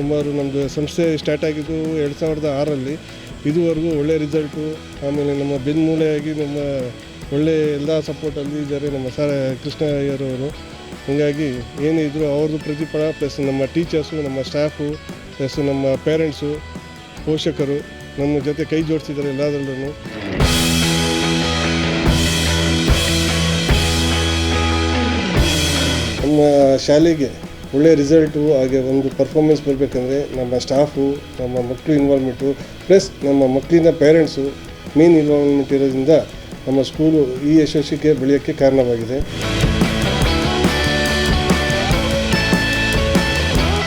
ಸುಮಾರು ನಮ್ಮದು ಸಂಸ್ಥೆ ಸ್ಟಾರ್ಟ್ ಆಗಿದ್ದು 2006ರಲ್ಲಿ. ಇದುವರೆಗೂ ಒಳ್ಳೆ ರಿಸಲ್ಟು. ಆಮೇಲೆ ನಮ್ಮ ಬೆನ್ಮೂಲೆಯಾಗಿ ನಮ್ಮ ಒಳ್ಳೆ ಎಲ್ಲ ಸಪೋರ್ಟಲ್ಲಿ ಇದ್ದಾರೆ ನಮ್ಮ ಕೃಷ್ಣ ಅಯ್ಯರವರು. ಹೀಗಾಗಿ ಏನಿದ್ರು ಅವ್ರದ್ದು ಪ್ರತಿಫಲ ಪ್ಲಸ್ ನಮ್ಮ ಟೀಚರ್ಸು, ನಮ್ಮ ಸ್ಟಾಫು, ಪ್ಲಸ್ ನಮ್ಮ ಪೇರೆಂಟ್ಸು, ಪೋಷಕರು ನಮ್ಮ ಜೊತೆ ಕೈ ಜೋಡಿಸಿದ್ದಾರೆ ಎಲ್ಲದರಲ್ಲೂ. ನಮ್ಮ ಶಾಲೆಗೆ ಒಳ್ಳೆಯ ರಿಸಲ್ಟು ಹಾಗೆ ಒಂದು ಪರ್ಫಾರ್ಮೆನ್ಸ್ ಬರಬೇಕಂದ್ರೆ ನಮ್ಮ ಸ್ಟಾಫು, ನಮ್ಮ ಮಕ್ಕಳು ಇನ್ವಾಲ್ವ್ಮೆಂಟು ಪ್ಲಸ್ ನಮ್ಮ ಮಕ್ಕಳಿನ ಪೇರೆಂಟ್ಸು ಮೇನ್ ಇನ್ವಾಲ್ವ್ಮೆಂಟ್ ಇರೋದ್ರಿಂದ ನಮ್ಮ ಸ್ಕೂಲು ಈ ಯಶಸ್ಸಿಗೆ ಬೆಳೆಯೋಕ್ಕೆ ಕಾರಣವಾಗಿದೆ.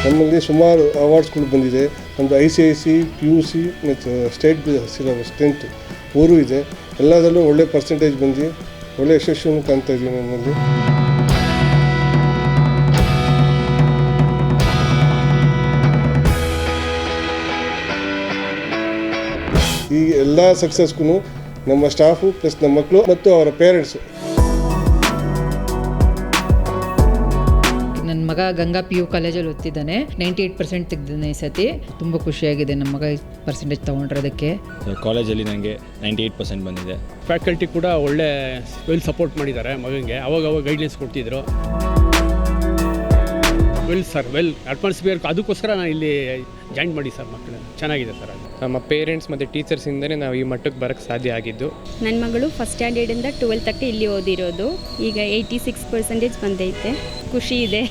ನಮ್ಮಲ್ಲಿ ಸುಮಾರು ಅವಾರ್ಡ್ಸ್ಗಳು ಬಂದಿದೆ. ನಮ್ಮದು ICIC, PUC ಮತ್ತು ಸ್ಟೇಟ್ ಸಿಲೆಬಸ್ 10th 4 ಇದೆ. ಎಲ್ಲದರಲ್ಲೂ ಒಳ್ಳೆ ಪರ್ಸೆಂಟೇಜ್ ಬಂದು ಒಳ್ಳೆ ಯಶಸ್ಸನ್ನು ಕಾಣ್ತಾ ಇದ್ದೀವಿ ನಮ್ಮಲ್ಲಿ. ಈ ಎಲ್ಲ ಸಕ್ಸಸ್ಗೂ ನಮ್ಮ ಸ್ಟಾಫು ಪ್ಲಸ್ ನಮ್ಮ ಮಕ್ಕಳು ಮತ್ತು ಅವರ ಪೇರೆಂಟ್ಸು. ನನ್ನ ಮಗ ಗಂಗಾ PU ಕಾಲೇಜಲ್ಲಿ ಓದ್ತಿದ್ದಾನೆ. 98% ತೆಗೆದಿದ್ದಾನೆ ಈ ಸತಿ. ತುಂಬ ಖುಷಿಯಾಗಿದೆ ನಮ್ಮ ಮಗ ಪರ್ಸೆಂಟೇಜ್ ತೊಗೊಂಡಿರೋದಕ್ಕೆ. ಕಾಲೇಜಲ್ಲಿ ನನಗೆ 98% ಬಂದಿದೆ. ಫ್ಯಾಕಲ್ಟಿ ಕೂಡ ಒಳ್ಳೆ ವೆಲ್ ಸಪೋರ್ಟ್ ಮಾಡಿದ್ದಾರೆ ಮಗನಿಗೆ. ಅವಾಗ ಗೈಡ್ಲೈನ್ಸ್ ಕೊಡ್ತಿದ್ರು. ವೆಲ್ ಅಟ್ಮಾಸ್ಫಿಯರ್, ಅದಕ್ಕೋಸ್ಕರ ನಾನು ಇಲ್ಲಿ ಜಾಯಿನ್ ಮಾಡಿ ಸರ್. ಮಕ್ಕಳು ಚೆನ್ನಾಗಿದೆ ಸರ್. ನಮ್ಮ ಪೇರೆಂಟ್ಸ್ ಮತ್ತು ಟೀಚರ್ಸಿಂದಲೇ ನಾವು ಈ ಮಟ್ಟಕ್ಕೆ ಬರೋಕ್ಕೆ ಸಾಧ್ಯ ಆಗಿದ್ದು. ನನ್ನ ಮಗಳು ಫಸ್ಟ್ ಸ್ಟ್ಯಾಂಡರ್ಡಿಂದ 12th ತನಕ ಇಲ್ಲಿ ಓದಿರೋದು. ಈಗ 86% ಬಂದೈತೆ. ಖುಷಿ ಇದೆ.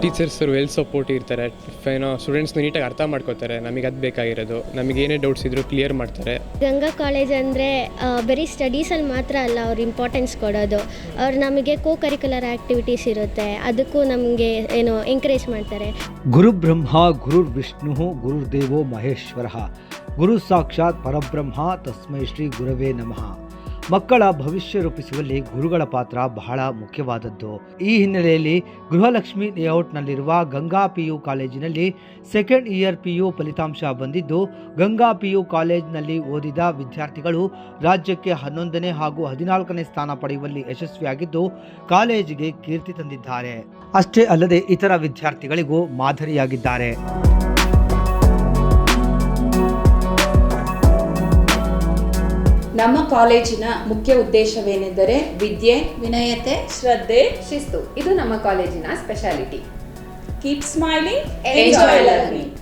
ಟೀಚರ್ಸ್ ವೆಲ್ ಸಪೋರ್ಟ್ ಇರ್ತಾರೆ. ಏನೋ ಸ್ಟೂಡೆಂಟ್ಸ್ನ ನೀಟಾಗಿ ಅರ್ಥ ಮಾಡ್ಕೋತಾರೆ. ನಮಗೆ ಅದು ಬೇಕಾಗಿರೋದು. ನಮಗೆ ಏನೇ ಡೌಟ್ಸ್ ಇದ್ದರೂ ಕ್ಲಿಯರ್ ಮಾಡ್ತಾರೆ. ಗಂಗಾ ಕಾಲೇಜ್ ಅಂದರೆ ಬರೀ ಸ್ಟಡೀಸಲ್ಲಿ ಮಾತ್ರ ಅಲ್ಲ ಅವ್ರು ಇಂಪಾರ್ಟೆನ್ಸ್ ಕೊಡೋದು. ಅವ್ರು ನಮಗೆ ಕರಿಕ್ಯುಲರ್ ಆ್ಯಕ್ಟಿವಿಟೀಸ್ ಇರುತ್ತೆ, ಅದಕ್ಕೂ ನಮಗೆ ಏನು ಎಂಕರೇಜ್ ಮಾಡ್ತಾರೆ. ಗುರು ಬ್ರಹ್ಮ ಗುರುರ್ ವಿಷ್ಣು ಗುರುರ್ದೇವೋ ಮಹೇಶ್ವರ ಗುರು ಸಾಕ್ಷಾತ್ ಪರಬ್ರಹ್ಮ ತಸ್ಮೈ ಶ್ರೀ ಗುರವೇ ನಮಃ. ಮಕ್ಕಳ ಭವಿಷ್ಯ ರೂಪಿಸುವಲ್ಲಿ ಗುರುಗಳ ಪಾತ್ರ ಬಹಳ ಮುಖ್ಯವಾದದ್ದು. ಈ ಹಿನ್ನೆಲೆಯಲ್ಲಿ ಗೃಹಲಕ್ಷ್ಮಿ ಲೇಔಟ್ನಲ್ಲಿರುವ ಗಂಗಾ PU ಕಾಲೇಜಿನಲ್ಲಿ ಸೆಕೆಂಡ್ ಇಯರ್ PU ಫಲಿತಾಂಶ ಬಂದಿದ್ದು, ಗಂಗಾ PU ಕಾಲೇಜಿನಲ್ಲಿ ಓದಿದ ವಿದ್ಯಾರ್ಥಿಗಳು ರಾಜ್ಯಕ್ಕೆ 11ನೇ ಹಾಗೂ 14ನೇ ಸ್ಥಾನ ಪಡೆಯುವಲ್ಲಿ ಯಶಸ್ವಿಯಾಗಿದ್ದು ಕಾಲೇಜಿಗೆ ಕೀರ್ತಿ ತಂದಿದ್ದಾರೆ. ಅಷ್ಟೇ ಅಲ್ಲದೆ ಇತರ ವಿದ್ಯಾರ್ಥಿಗಳಿಗೂ ಮಾದರಿಯಾಗಿದ್ದಾರೆ. ನಮ್ಮ ಕಾಲೇಜಿನ ಮುಖ್ಯ ಉದ್ದೇಶವೇನೆಂದರೆ ವಿದ್ಯೆ, ವಿನಯತೆ, ಶ್ರದ್ಧೆ, ಶಿಸ್ತು. ಇದು ನಮ್ಮ ಕಾಲೇಜಿನ speciality. Keep smiling, enjoy learning.